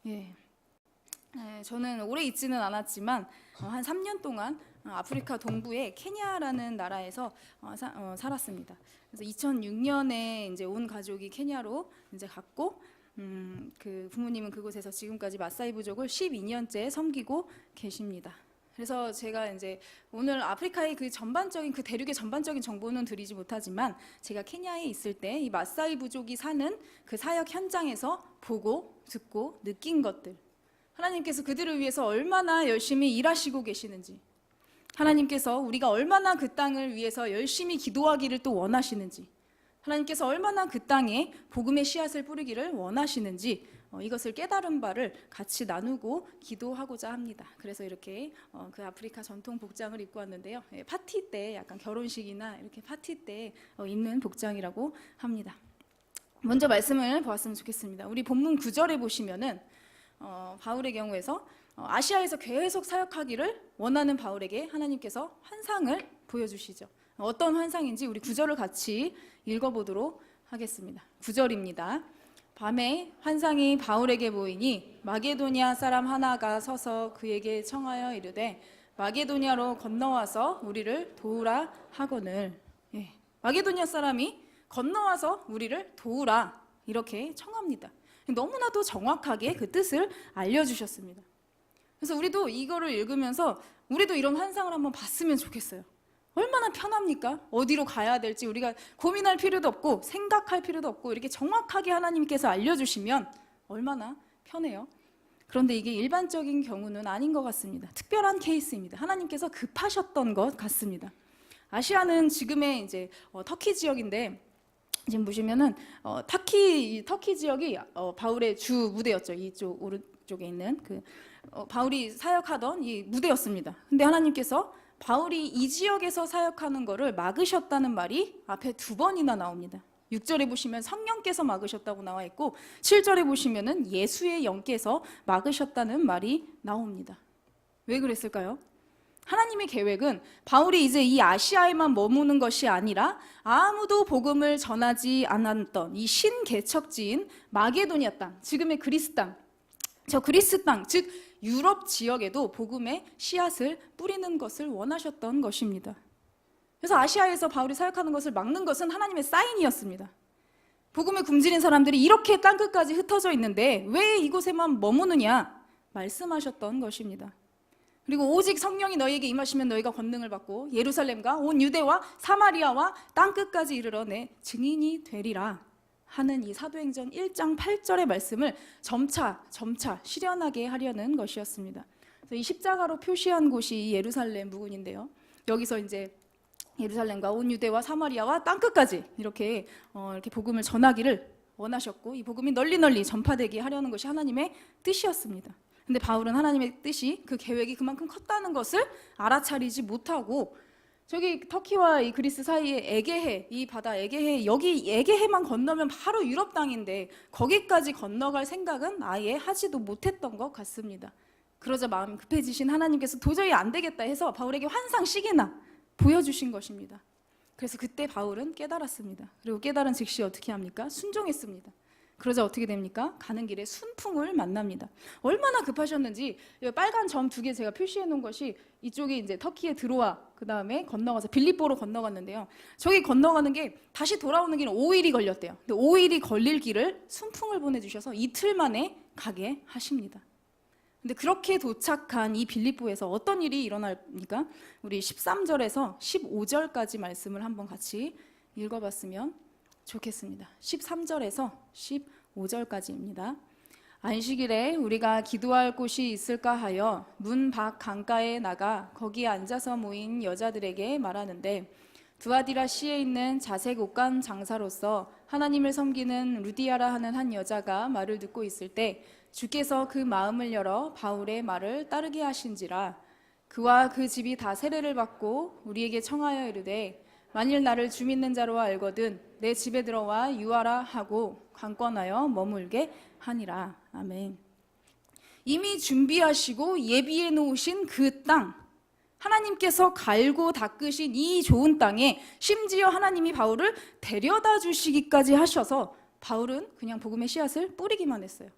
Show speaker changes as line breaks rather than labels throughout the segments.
예. 저는 오래 있지는 않았지만 한 3년 동안 아프리카 동부의 케냐라는 나라에서 살았습니다. 그래서 2006년에 이제 온 가족이 케냐로 이제 갔고, 그 부모님은 그곳에서 지금까지 마사이 부족을 12년째 섬기고 계십니다. 그래서 제가 이제 오늘 아프리카의 그 전반적인 그 대륙의 전반적인 정보는 드리지 못하지만, 제가 케냐에 있을 때 이 마사이 부족이 사는 그 사역 현장에서 보고 듣고 느낀 것들, 하나님께서 그들을 위해서 얼마나 열심히 일하시고 계시는지, 하나님께서 우리가 얼마나 그 땅을 위해서 열심히 기도하기를 또 원하시는지, 하나님께서 얼마나 그 땅에 복음의 씨앗을 뿌리기를 원하시는지, 이것을 깨달은 바를 같이 나누고 기도하고자 합니다. 그래서 이렇게 그 아프리카 전통 복장을 입고 왔는데요. 파티 때, 약간 결혼식이나 이렇게 파티 때 입는 복장이라고 합니다. 먼저 말씀을 보았으면 좋겠습니다. 우리 본문 9절에 보시면은 바울의 경우에서 아시아에서 계속 사역하기를 원하는 바울에게 하나님께서 환상을 보여주시죠. 어떤 환상인지 우리 9절을 같이 읽어보도록 하겠습니다. 9절입니다. 밤에 환상이 바울에게 보이니 마게도냐 사람 하나가 서서 그에게 청하여 이르되 마게도냐로 건너와서 우리를 도우라 하거늘. 마게도냐 사람이 건너와서 우리를 도우라 이렇게 청합니다. 너무나도 정확하게 그 뜻을 알려주셨습니다. 그래서 우리도 이거를 읽으면서 우리도 이런 환상을 한번 봤으면 좋겠어요. 얼마나 편합니까? 어디로 가야 될지 우리가 고민할 필요도 없고 생각할 필요도 없고 이렇게 정확하게 하나님께서 알려주시면 얼마나 편해요. 그런데 이게 일반적인 경우는 아닌 것 같습니다. 특별한 케이스입니다. 하나님께서 급하셨던 것 같습니다. 아시아는 지금의 이제 터키 지역인데, 지금 보시면은 터키 지역이 바울의 주 무대였죠. 이쪽 오른쪽에 있는 그 바울이 사역하던 이 무대였습니다. 근데 하나님께서 바울이 이 지역에서 사역하는 거를 막으셨다는 말이 앞에 2번이나 나옵니다. 6절에 보시면 성령께서 막으셨다고 나와 있고, 7절에 보시면은 예수의 영께서 막으셨다는 말이 나옵니다. 왜 그랬을까요? 하나님의 계획은 바울이 이제 이 아시아에만 머무는 것이 아니라 아무도 복음을 전하지 않았던 이 신개척지인 마게도냐 땅, 지금의 그리스 땅, 저 그리스 땅, 즉 유럽 지역에도 복음의 씨앗을 뿌리는 것을 원하셨던 것입니다. 그래서 아시아에서 바울이 사역하는 것을 막는 것은 하나님의 사인이었습니다. 복음에 굶주린 사람들이 이렇게 땅끝까지 흩어져 있는데 왜 이곳에만 머무느냐 말씀하셨던 것입니다. 그리고 오직 성령이 너희에게 임하시면 너희가 권능을 받고 예루살렘과 온 유대와 사마리아와 땅끝까지 이르러 내 증인이 되리라 하는 이 사도행전 1장 8절의 말씀을 점차 실현하게 하려는 것이었습니다. 그래서 이 십자가로 표시한 곳이 예루살렘 부근인데요. 여기서 이제 예루살렘과 온 유대와 사마리아와 땅끝까지 이렇게 복음을 전하기를 원하셨고, 이 복음이 널리 전파되게 하려는 것이 하나님의 뜻이었습니다. 근데 바울은 하나님의 뜻이, 그 계획이 그만큼 컸다는 것을 알아차리지 못하고, 저기 터키와 이 그리스 사이에 에게해, 이 바다 에게해, 여기 에게해만 건너면 바로 유럽 땅인데 거기까지 건너갈 생각은 아예 하지도 못했던 것 같습니다. 그러자 마음 급해지신 하나님께서 도저히 안 되겠다 해서 바울에게 환상식이나 보여주신 것입니다. 그래서 그때 바울은 깨달았습니다. 그리고 깨달은 즉시 어떻게 합니까? 순종했습니다. 그러자 어떻게 됩니까? 가는 길에 순풍을 만납니다. 얼마나 급하셨는지 빨간 점 2개 제가 표시해 놓은 것이, 이쪽이 이제 터키에 들어와 그 다음에 건너가서 빌립보로 건너갔는데요. 저기 건너가는 게 다시 돌아오는 길은 5일이 걸렸대요. 근데 5일이 걸릴 길을 순풍을 보내주셔서 이틀 만에 가게 하십니다. 근데 그렇게 도착한 이 빌립보에서 어떤 일이 일어납니까? 우리 13절에서 15절까지 말씀을 한번 같이 읽어봤으면 좋겠습니다. 13절에서 15절까지입니다. 안식일에 우리가 기도할 곳이 있을까 하여 문 밖 강가에 나가 거기에 앉아서 모인 여자들에게 말하는데, 두아디라 시에 있는 자색 옷감 장사로서 하나님을 섬기는 루디아라 하는 한 여자가 말을 듣고 있을 때 주께서 그 마음을 열어 바울의 말을 따르게 하신지라. 그와 그 집이 다 세례를 받고 우리에게 청하여 이르되, 만일 나를 주 믿는 자로 알거든 내 집에 들어와 유하라 하고 관건하여 머물게 하니라. 아멘. 이미 준비하시고 예비해 놓으신 그 땅, 하나님께서 갈고 닦으신 이 좋은 땅에 심지어 하나님이 바울을 데려다 주시기까지 하셔서 바울은 그냥 복음의 씨앗을 뿌리기만 했어요.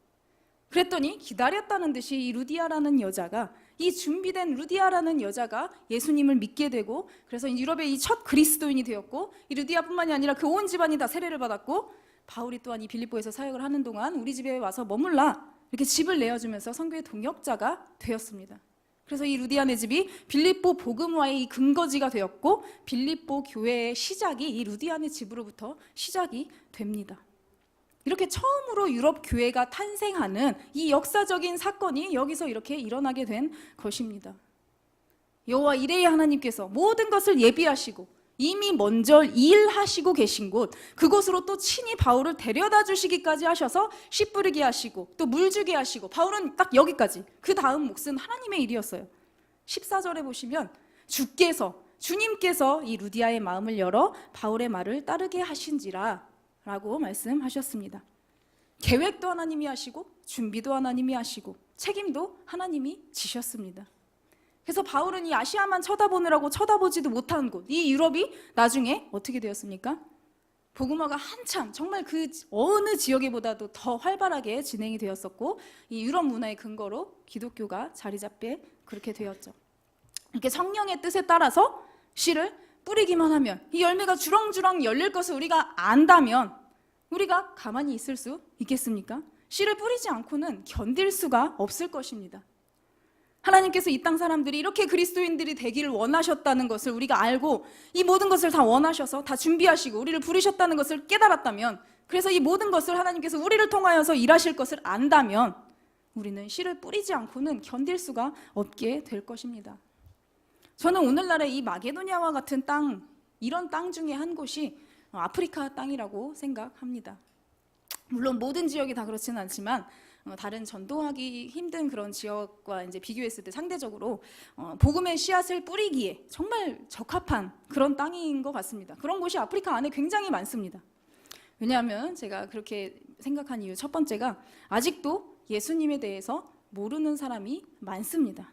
그랬더니 기다렸다는 듯이 이 루디아라는 여자가, 이 준비된 루디아라는 여자가 예수님을 믿게 되고, 그래서 유럽의 이 첫 그리스도인이 되었고, 이 루디아뿐만이 아니라 그 온 집안이 다 세례를 받았고, 바울이 또한 이 빌립보에서 사역을 하는 동안 우리 집에 와서 머물라, 이렇게 집을 내어주면서 선교의 동역자가 되었습니다. 그래서 이 루디아네 집이 빌립보 복음화의 이 근거지가 되었고, 빌립보 교회의 시작이 이 루디아네 집으로부터 시작이 됩니다. 이렇게 처음으로 유럽 교회가 탄생하는 이 역사적인 사건이 여기서 이렇게 일어나게 된 것입니다. 여호와 이레의 하나님께서 모든 것을 예비하시고 이미 먼저 일하시고 계신 곳, 그곳으로 또 친히 바울을 데려다 주시기까지 하셔서 씨 뿌리게 하시고 또 물 주게 하시고, 바울은 딱 여기까지, 그 다음 몫은 하나님의 일이었어요. 14절에 보시면 주님께서 이 루디아의 마음을 열어 바울의 말을 따르게 하신지라 라고 말씀하셨습니다. 계획도 하나님이 하시고 준비도 하나님이 하시고 책임도 하나님이 지셨습니다. 그래서 바울은 이 아시아만 쳐다보느라고 쳐다보지도 못한 곳, 이 유럽이 나중에 어떻게 되었습니까? 복음화가 한참, 정말 그 어느 지역에보다도 더 활발하게 진행이 되었었고, 이 유럽 문화의 근거로 기독교가 자리 잡게 그렇게 되었죠. 이렇게 성령의 뜻에 따라서 씨를 뿌리기만 하면, 이 열매가 주렁주렁 열릴 것을 우리가 안다면 우리가 가만히 있을 수 있겠습니까? 씨를 뿌리지 않고는 견딜 수가 없을 것입니다. 하나님께서 이 땅 사람들이 이렇게 그리스도인들이 되기를 원하셨다는 것을 우리가 알고, 이 모든 것을 다 원하셔서 다 준비하시고 우리를 부르셨다는 것을 깨달았다면, 그래서 이 모든 것을 하나님께서 우리를 통하여서 일하실 것을 안다면, 우리는 씨를 뿌리지 않고는 견딜 수가 없게 될 것입니다. 저는 오늘날의 이 마게도냐와 같은 땅, 이런 땅 중에 한 곳이 아프리카 땅이라고 생각합니다. 물론 모든 지역이 다 그렇지는 않지만 다른 전도하기 힘든 그런 지역과 이제 비교했을 때 상대적으로 복음의 씨앗을 뿌리기에 정말 적합한 그런 땅인 것 같습니다. 그런 곳이 아프리카 안에 굉장히 많습니다. 왜냐하면 제가 그렇게 생각한 이유 첫 번째가, 아직도 예수님에 대해서 모르는 사람이 많습니다.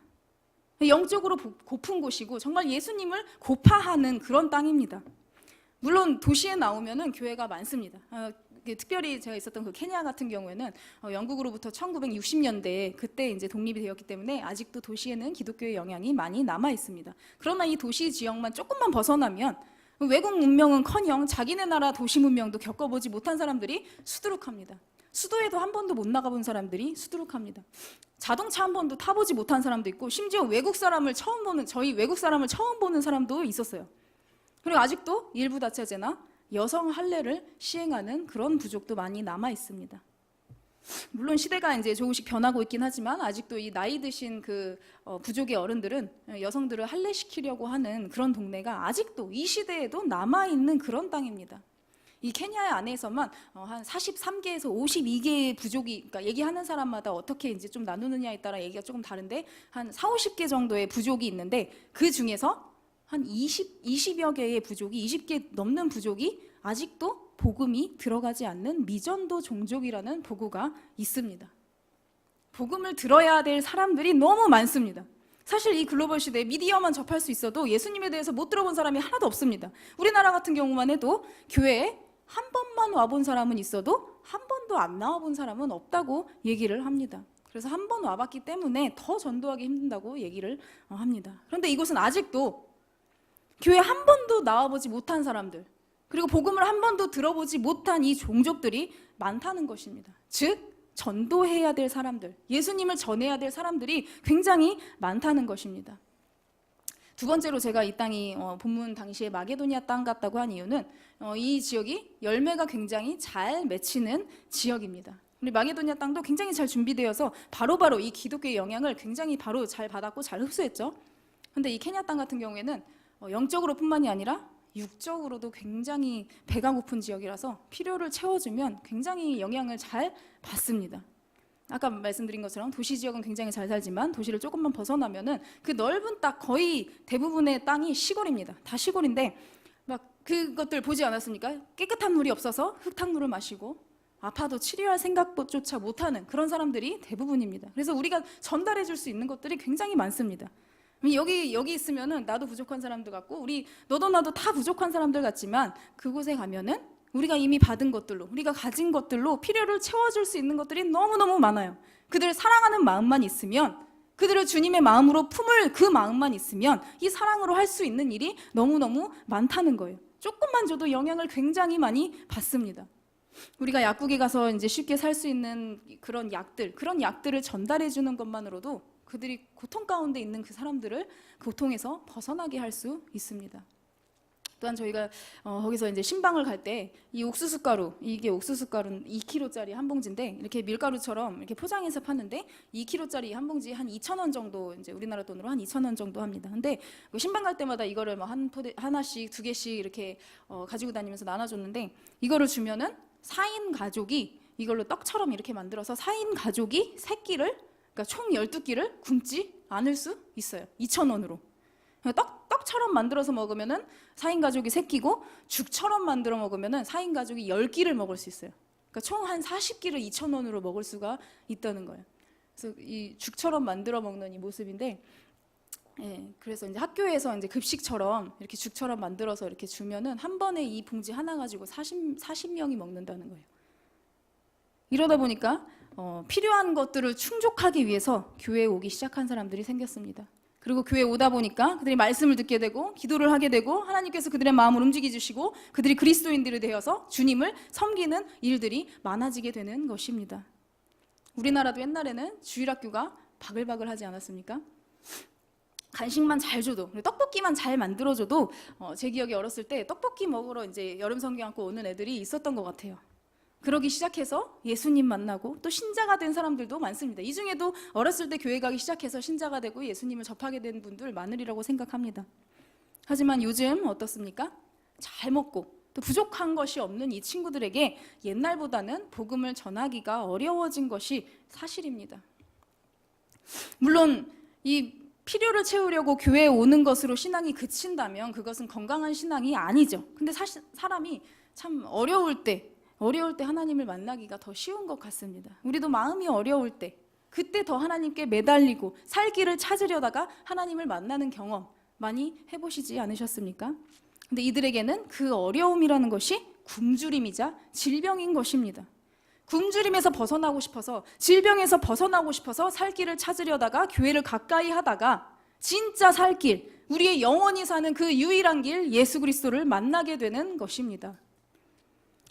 영적으로 고픈 곳이고 정말 예수님을 고파하는 그런 땅입니다. 물론 도시에 나오면은 교회가 많습니다. 특별히 제가 있었던 그 케냐 같은 경우에는 영국으로부터 1960년대에 그때 이제 독립이 되었기 때문에 아직도 도시에는 기독교의 영향이 많이 남아 있습니다. 그러나 이 도시 지역만 조금만 벗어나면 외국 문명은커녕 자기네 나라 도시 문명도 겪어보지 못한 사람들이 수두룩합니다. 수도에도 한 번도 못 나가본 사람들이 수두룩합니다. 자동차 한 번도 타보지 못한 사람도 있고, 심지어 저희 외국 사람을 처음 보는 사람도 있었어요. 그리고 아직도 일부 다처제나 여성 할례를 시행하는 그런 부족도 많이 남아 있습니다. 물론 시대가 이제 조금씩 변하고 있긴 하지만 아직도 이 나이 드신 그 부족의 어른들은 여성들을 할례시키려고 하는 그런 동네가 아직도 이 시대에도 남아 있는 그런 땅입니다. 이 케냐 안에서만 한 43개에서 52개의 부족이, 그러니까 얘기하는 사람마다 어떻게 이제 좀 나누느냐에 따라 얘기가 조금 다른데 한 40-50개 정도의 부족이 있는데, 그 중에서 한 20여 개의 부족이, 20개 넘는 부족이 아직도 복음이 들어가지 않는 미전도 종족이라는 보고가 있습니다. 복음을 들어야 될 사람들이 너무 많습니다. 사실 이 글로벌 시대에 미디어만 접할 수 있어도 예수님에 대해서 못 들어본 사람이 하나도 없습니다. 우리나라 같은 경우만 해도 교회에 한 번만 와본 사람은 있어도 한 번도 안 나와본 사람은 없다고 얘기를 합니다. 그래서 한 번 와봤기 때문에 더 전도하기 힘든다고 얘기를 합니다. 그런데 이곳은 아직도 교회 한 번도 나와보지 못한 사람들, 그리고 복음을 한 번도 들어보지 못한 이 종족들이 많다는 것입니다. 즉 전도해야 될 사람들, 예수님을 전해야 될 사람들이 굉장히 많다는 것입니다. 두 번째로 제가 이 땅이 본문 당시에 마게도니아 땅 같다고 한 이유는 이 지역이 열매가 굉장히 잘 맺히는 지역입니다. 우리 마게도니아 땅도 굉장히 잘 준비되어서 바로바로 이 기독교의 영향을 굉장히 바로 잘 받았고 잘 흡수했죠. 근데 이 케냐 땅 같은 경우에는 영적으로 뿐만이 아니라 육적으로도 굉장히 배가 고픈 지역이라서 필요를 채워주면 굉장히 영향을 잘 받습니다. 아까 말씀드린 것처럼 도시 지역은 굉장히 잘 살지만 도시를 조금만 벗어나면은 그 넓은 땅, 거의 대부분의 땅이 시골입니다. 다 시골인데 막 그것들 보지 않았습니까? 깨끗한 물이 없어서 흙탕물을 마시고 아파도 치료할 생각조차 못하는 그런 사람들이 대부분입니다. 그래서 우리가 전달해 줄 수 있는 것들이 굉장히 많습니다. 여기 있으면은 나도 부족한 사람들 같고, 너도 나도 다 부족한 사람들 같지만 그곳에 가면은 우리가 이미 받은 것들로, 우리가 가진 것들로 필요를 채워줄 수 있는 것들이 너무너무 많아요. 그들을 사랑하는 마음만 있으면, 그들을 주님의 마음으로 품을 그 마음만 있으면 이 사랑으로 할 수 있는 일이 너무너무 많다는 거예요. 조금만 줘도 영향을 굉장히 많이 받습니다. 우리가 약국에 가서 이제 쉽게 살 수 있는 그런 약들을 전달해 주는 것만으로도 그들이 고통 가운데 있는 그 사람들을 고통에서 벗어나게 할 수 있습니다. 또한 저희가 거기서 이제 신방을 갈 때 이 옥수수 가루, 이게 옥수수 가루는 2kg짜리 한 봉지인데 이렇게 밀가루처럼 이렇게 포장해서 파는데 2kg짜리 한 봉지 한 2,000원 정도, 이제 우리나라 돈으로 한 2,000원 정도 합니다. 근데 신방 갈 때마다 이거를 뭐 하나씩, 2개씩 이렇게 가지고 다니면서 나눠줬는데, 이거를 주면은 4인 가족이 이걸로 떡처럼 이렇게 만들어서 4인 가족이 3끼를, 그러니까 총 12끼를 굶지 않을 수 있어요. 2,000원으로. 떡처럼 만들어서 먹으면은 4인 가족이 3끼고, 죽처럼 만들어 먹으면은 4인 가족이 10끼를 먹을 수 있어요. 그러니까 총 한 40끼를 2,000원으로 먹을 수가 있다는 거예요. 그래서 이 죽처럼 만들어 먹는 이 모습인데, 그래서 이제 학교에서 이제 급식처럼 이렇게 죽처럼 만들어서 이렇게 주면은 한 번에 이 봉지 하나 가지고 40명이 먹는다는 거예요. 이러다 보니까 필요한 것들을 충족하기 위해서 교회에 오기 시작한 사람들이 생겼습니다. 그리고 교회에 오다 보니까 그들이 말씀을 듣게 되고 기도를 하게 되고 하나님께서 그들의 마음을 움직여 주시고 그들이 그리스도인들이 되어서 주님을 섬기는 일들이 많아지게 되는 것입니다. 우리나라도 옛날에는 주일학교가 바글바글하지 않았습니까? 간식만 잘 줘도, 떡볶이만 잘 만들어줘도 제 기억에 어렸을 때 떡볶이 먹으러 이제 여름 성경 안고 오는 애들이 있었던 것 같아요. 그러기 시작해서 예수님 만나고 또 신자가 된 사람들도 많습니다. 이 중에도 어렸을 때 교회 가기 시작해서 신자가 되고 예수님을 접하게 된 분들 많으리라고 생각합니다. 하지만 요즘 어떻습니까? 잘 먹고 또 부족한 것이 없는 이 친구들에게 옛날보다는 복음을 전하기가 어려워진 것이 사실입니다. 물론 이 필요를 채우려고 교회에 오는 것으로 신앙이 그친다면 그것은 건강한 신앙이 아니죠. 근데 사실 사람이 참 어려울 때 하나님을 만나기가 더 쉬운 것 같습니다. 우리도 마음이 어려울 때, 그때 더 하나님께 매달리고 살 길을 찾으려다가 하나님을 만나는 경험 많이 해보시지 않으셨습니까? 근데 이들에게는 그 어려움이라는 것이 굶주림이자 질병인 것입니다. 굶주림에서 벗어나고 싶어서, 질병에서 벗어나고 싶어서 살 길을 찾으려다가 교회를 가까이 하다가 진짜 살 길, 우리의 영원히 사는 그 유일한 길 예수 그리스도를 만나게 되는 것입니다.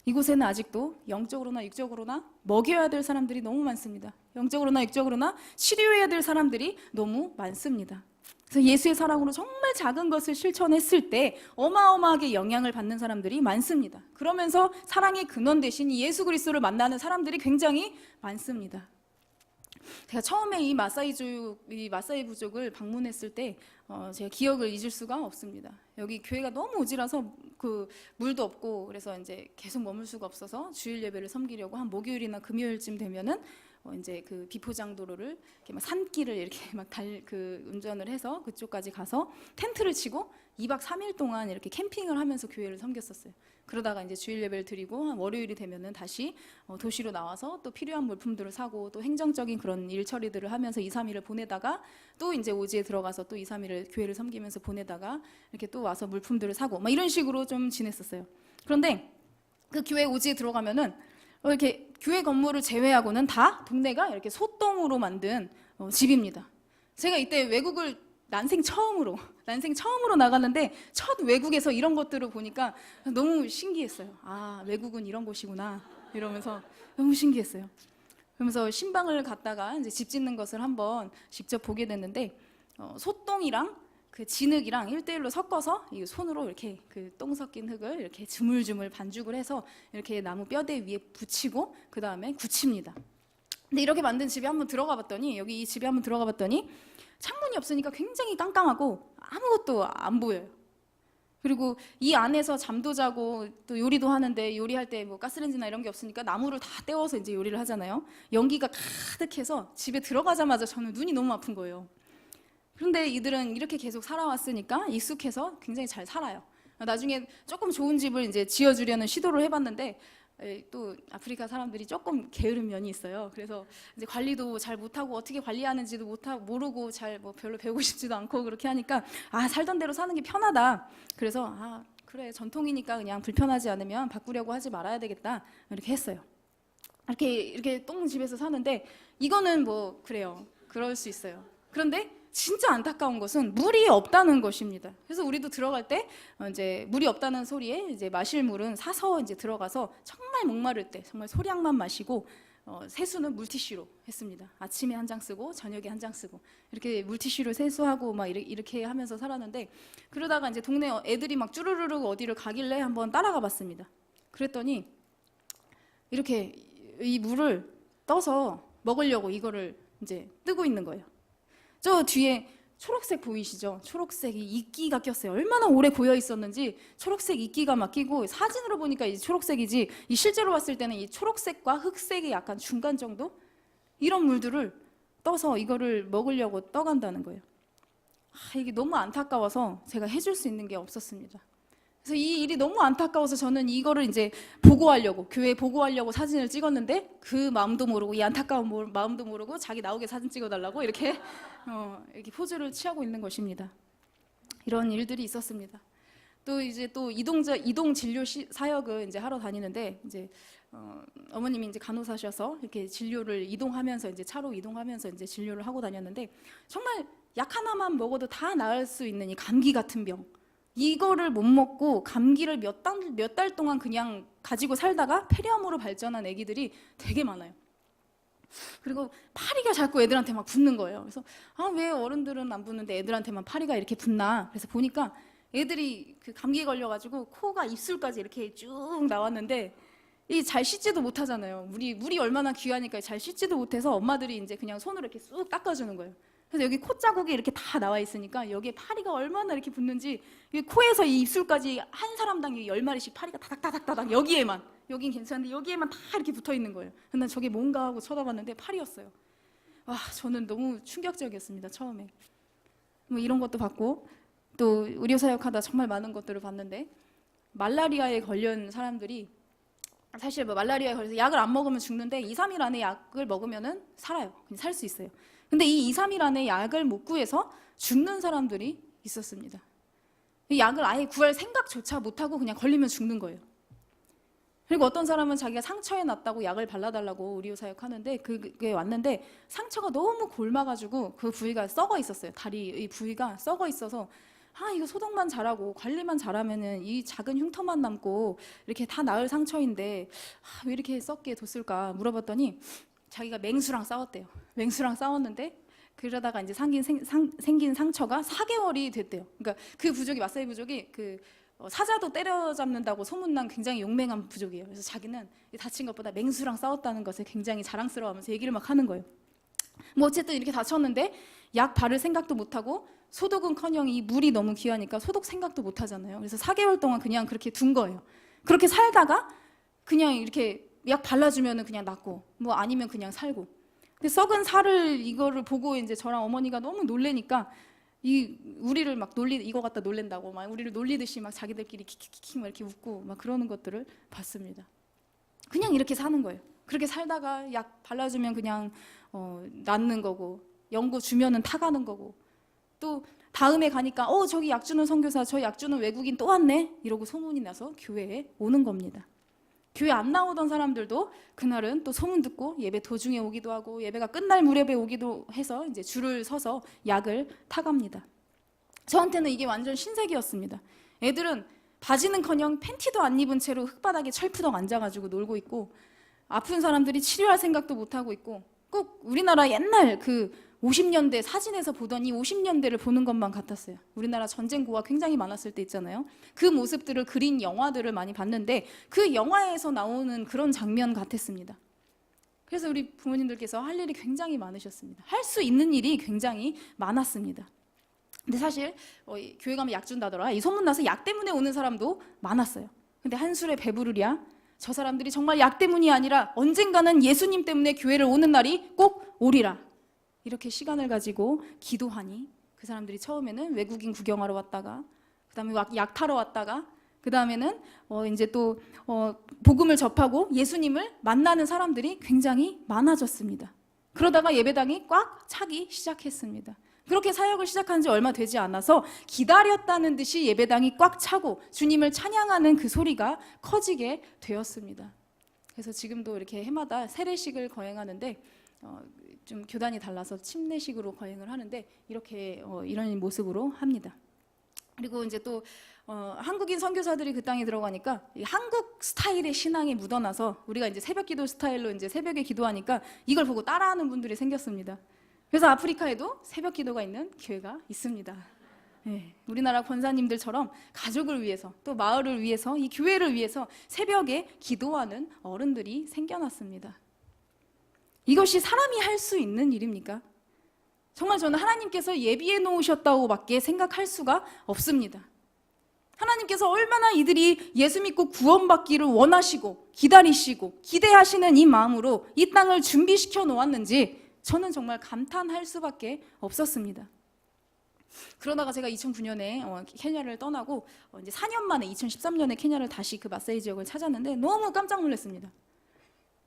이곳에는 아직도 영적으로나 육적으로나 먹여야 될 사람들이 너무 많습니다. 영적으로나 육적으로나 치료해야 될 사람들이 너무 많습니다. 그래서 예수의 사랑으로 정말 작은 것을 실천했을 때 어마어마하게 영향을 받는 사람들이 많습니다. 그러면서 사랑의 근원 대신 예수 그리스도를 만나는 사람들이 굉장히 많습니다. 제가 처음에 이 마사이 부족을 방문했을 때 제가 기억을 잊을 수가 없습니다. 여기 교회가 너무 오지라서 그 물도 없고 그래서 이제 계속 머물 수가 없어서 주일 예배를 섬기려고 한 목요일이나 금요일쯤 되면은 이제 그 비포장도로를 이렇게 막 산길을 이렇게 막 운전을 해서 그쪽까지 가서 텐트를 치고 2박 3일 동안 이렇게 캠핑을 하면서 교회를 섬겼었어요. 그러다가 이제 주일 예배를 드리고 한 월요일이 되면은 다시 도시로 나와서 또 필요한 물품들을 사고 또 행정적인 그런 일 처리들을 하면서 2, 3일을 보내다가 또 이제 오지에 들어가서 또 2, 3일을 교회를 섬기면서 보내다가 이렇게 또 와서 물품들을 사고 막 이런 식으로 좀 지냈었어요. 그런데 그 교회 오지에 들어가면은 이렇게 교회 건물을 제외하고는 다 동네가 이렇게 소똥으로 만든 집입니다. 제가 이때 외국을 난생 처음으로 나갔는데 첫 외국에서 이런 것들을 보니까 너무 신기했어요. 아, 외국은 이런 곳이구나 이러면서 너무 신기했어요. 그러면서 신방을 갔다가 이제 집 짓는 것을 한번 직접 보게 됐는데 소똥이랑 그 진흙이랑 1대1로 섞어서 이 손으로 이렇게 그 똥 섞인 흙을 이렇게 주물주물 반죽을 해서 이렇게 나무 뼈대 위에 붙이고 그 다음에 굳힙니다. 근데 이렇게 만든 집에 한번 들어가 봤더니 이 집에 한번 들어가 봤더니 창문이 없으니까 굉장히 깜깜하고 아무것도 안 보여요. 그리고 이 안에서 잠도 자고 또 요리도 하는데 요리할 때 뭐 가스레인지나 이런 게 없으니까 나무를 다 떼워서 이제 요리를 하잖아요. 연기가 가득해서 집에 들어가자마자 저는 눈이 너무 아픈 거예요. 그런데 이들은 이렇게 계속 살아왔으니까 익숙해서 굉장히 잘 살아요. 나중에 조금 좋은 집을 이제 지어주려는 시도를 해봤는데 또 아프리카 사람들이 조금 게으른 면이 있어요. 그래서 이제 관리도 잘 못하고 어떻게 관리하는지도 모르고 잘 뭐 별로 배우고 싶지도 않고 그렇게 하니까 살던 대로 사는 게 편하다. 그래서 그래 전통이니까 그냥 불편하지 않으면 바꾸려고 하지 말아야 되겠다 이렇게 했어요. 이렇게 똥집에서 사는데 이거는 뭐 그래요. 그럴 수 있어요. 그런데 진짜 안타까운 것은 물이 없다는 것입니다. 그래서 우리도 들어갈 때 이제 물이 없다는 소리에 이제 마실 물은 사서 이제 들어가서 정말 목마를 때 정말 소량만 마시고 세수는 물티슈로 했습니다. 아침에 한 장 쓰고 저녁에 한 장 쓰고 이렇게 물티슈로 세수하고 막 이렇게 하면서 살았는데 그러다가 이제 동네 애들이 막 쭈루루루 어디를 가길래 한번 따라가 봤습니다. 그랬더니 이렇게 이 물을 떠서 먹으려고 이거를 이제 뜨고 있는 거예요. 저 뒤에 초록색 보이시죠? 초록색이 이끼가 꼈어요. 얼마나 오래 고여 있었는지 초록색 이끼가 막 끼고 사진으로 보니까 이 초록색이지 이 실제로 봤을 때는 이 초록색과 흑색의 약간 중간 정도? 이런 물들을 떠서 이거를 먹으려고 떠간다는 거예요. 이게 너무 안타까워서 제가 해줄 수 있는 게 없었습니다. 그래서 이 일이 너무 안타까워서 저는 이거를 이제 보고하려고 교회에 보고하려고 사진을 찍었는데 그 마음도 모르고 이 안타까운 마음도 모르고 자기 나오게 사진 찍어달라고 이렇게 포즈를 취하고 있는 것입니다. 이런 일들이 있었습니다. 또 이제 또 이동 진료 사역을 이제 하러 다니는데 이제 어머님이 이제 간호사셔서 이렇게 진료를 이동하면서 이제 차로 이동하면서 이제 진료를 하고 다녔는데 정말 약 하나만 먹어도 다 나을 수 있는 이 감기 같은 병. 이거를 못 먹고 감기를 몇 달 동안 그냥 가지고 살다가 폐렴으로 발전한 아기들이 되게 많아요. 그리고 파리가 자꾸 애들한테 막 붙는 거예요. 그래서 왜 어른들은 안 붙는데 애들한테만 파리가 이렇게 붙나? 그래서 보니까 애들이 그 감기 걸려가지고 코가 입술까지 이렇게 쭉 나왔는데 이 잘 씻지도 못하잖아요. 물이 얼마나 귀하니까 잘 씻지도 못해서 엄마들이 이제 그냥 손으로 이렇게 쑥 닦아주는 거예요. 그래서 여기 코 자국이 이렇게 다 나와 있으니까 여기에 파리가 얼마나 이렇게 붙는지 코에서 이 입술까지 한 사람당 10마리씩 파리가 다닥다닥다닥 여긴 괜찮은데 여기에만 다 이렇게 붙어 있는 거예요. 근데 난 저게 뭔가 하고 쳐다봤는데 파리였어요. 와, 저는 너무 충격적이었습니다. 처음에 뭐 이런 것도 봤고 또 의료사역하다 정말 많은 것들을 봤는데 말라리아에 걸린 사람들이 사실 뭐 말라리아에 걸려서 약을 안 먹으면 죽는데 2, 3일 안에 약을 먹으면은 살아요. 그냥 살 수 있어요. 근데 이 2, 3일 안에 약을 못 구해서 죽는 사람들이 있었습니다. 이 약을 아예 구할 생각조차 못하고 그냥 걸리면 죽는 거예요. 그리고 어떤 사람은 자기가 상처에 났다고 약을 발라달라고 의료사역 하는데 그게 왔는데 상처가 너무 곪아가지고 그 부위가 썩어 있었어요. 다리 부위가 썩어 있어서 이거 소독만 잘하고 관리만 잘하면은 이 작은 흉터만 남고 이렇게 다 나을 상처인데 왜 이렇게 썩게 뒀을까 물어봤더니 자기가 맹수랑 싸웠대요. 맹수랑 싸웠는데 그러다가 이제 생긴 상처가 4개월이 됐대요. 그러니까 그 부족이 마사이 부족이 사자도 때려잡는다고 소문난 굉장히 용맹한 부족이에요. 그래서 자기는 다친 것보다 맹수랑 싸웠다는 것에 굉장히 자랑스러워하면서 얘기를 막 하는 거예요. 뭐 어쨌든 이렇게 다쳤는데 약 바를 생각도 못하고 소독은커녕 이 물이 너무 귀하니까 소독 생각도 못하잖아요. 그래서 4개월 동안 그냥 그렇게 둔 거예요. 그렇게 살다가 그냥 이렇게 약 발라주면은 그냥 낫고 뭐 아니면 그냥 살고. 근데 썩은 살을 이거를 보고 이제 저랑 어머니가 너무 놀래니까 우리를 막 이거 갖다 놀랜다고 막 우리를 놀리듯이 막 자기들끼리 킥킥킥 막 이렇게 웃고 막 그러는 것들을 봤습니다. 그냥 이렇게 사는 거예요. 그렇게 살다가 약 발라주면 그냥 낫는 거고 연고 주면은 타가는 거고 또 다음에 가니까 저기 약 주는 선교사 저 약 주는 외국인 또 왔네 이러고 소문이 나서 교회에 오는 겁니다. 교회 안 나오던 사람들도 그날은 또 소문 듣고 예배 도중에 오기도 하고 예배가 끝날 무렵에 오기도 해서 이제 줄을 서서 약을 타갑니다. 저한테는 이게 완전 신세계였습니다. 애들은 바지는커녕 팬티도 안 입은 채로 흙바닥에 철푸덕 앉아가지고 놀고 있고 아픈 사람들이 치료할 생각도 못 하고 있고 꼭 우리나라 옛날 50년대 사진에서 보던 이 50년대를 보는 것만 같았어요. 우리나라 전쟁고가 굉장히 많았을 때 있잖아요. 그 모습들을 그린 영화들을 많이 봤는데 그 영화에서 나오는 그런 장면 같았습니다. 그래서 우리 부모님들께서 할 일이 굉장히 많으셨습니다. 할 수 있는 일이 굉장히 많았습니다. 근데 사실 교회 가면 약 준다더라 이 소문나서 약 때문에 오는 사람도 많았어요. 근데 한 술에 배부르랴 저 사람들이 정말 약 때문이 아니라 언젠가는 예수님 때문에 교회를 오는 날이 꼭 오리라 이렇게 시간을 가지고 기도하니 그 사람들이 처음에는 외국인 구경하러 왔다가 그 다음에 약 타러 왔다가 그 다음에는 이제 또 복음을 접하고 예수님을 만나는 사람들이 굉장히 많아졌습니다. 그러다가 예배당이 꽉 차기 시작했습니다. 그렇게 사역을 시작한 지 얼마 되지 않아서 기다렸다는 듯이 예배당이 꽉 차고 주님을 찬양하는 그 소리가 커지게 되었습니다. 그래서 지금도 이렇게 해마다 세례식을 거행하는데 좀 교단이 달라서 침례식으로 거행을 하는데 이렇게 이런 모습으로 합니다. 그리고 이제 또 한국인 선교사들이 그 땅에 들어가니까 이 한국 스타일의 신앙이 묻어나서 우리가 이제 새벽기도 스타일로 이제 새벽에 기도하니까 이걸 보고 따라하는 분들이 생겼습니다. 그래서 아프리카에도 새벽기도가 있는 교회가 있습니다. 네, 우리나라 권사님들처럼 가족을 위해서 또 마을을 위해서 이 교회를 위해서 새벽에 기도하는 어른들이 생겨났습니다. 이것이 사람이 할 수 있는 일입니까? 정말 저는 하나님께서 예비해 놓으셨다고밖에 생각할 수가 없습니다. 하나님께서 얼마나 이들이 예수 믿고 구원받기를 원하시고 기다리시고 기대하시는 이 마음으로 이 땅을 준비시켜 놓았는지 저는 정말 감탄할 수밖에 없었습니다. 그러다가 제가 2009년에 케냐를 떠나고 이제 4년 만에 2013년에 케냐를 다시 그 마사이 지역을 찾았는데 너무 깜짝 놀랐습니다.